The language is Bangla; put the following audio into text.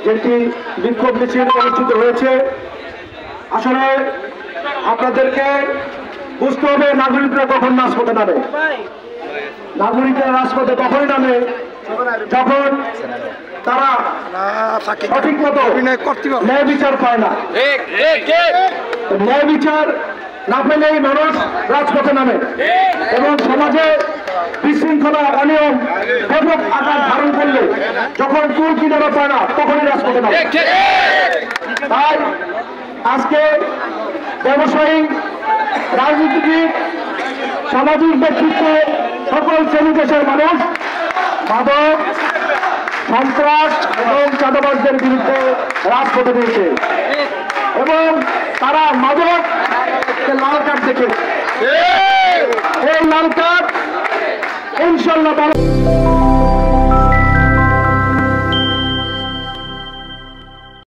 যেটি বিক্ষোভ মিছিল অনুষ্ঠিত হয়েছে, আসলে আপনাদেরকে বুঝতে হবে নাগরিকরা কখন রাজপথে নামে। নাগরিকরা রাজপথে তখনই নামে যখন তারা সঠিক মতো ন্যায় বিচার পায় না। ন্যায় বিচার না পেলেই মানুষ রাজপথে নামে এবং সমাজে বিশৃঙ্খলা অনিয়ম ব্যাপক আকার ধারণ করলে যখন কুল কিনারা পায় না তখনই রাজপথে নামে। তাই আজকে ব্যবসায়ী, রাজনীতিবিদ, সামাজিক ব্যক্তিত্ব, সকল শ্রেণী দেশের মানুষ মাদক, সন্ত্রাস এবং চাঁদাবাজদের বিরুদ্ধে রাজপথে দিয়েছে এবং তারা মাদক লাল কার্ড দেখে এই লাল কার্ড ইনশাল্লাহ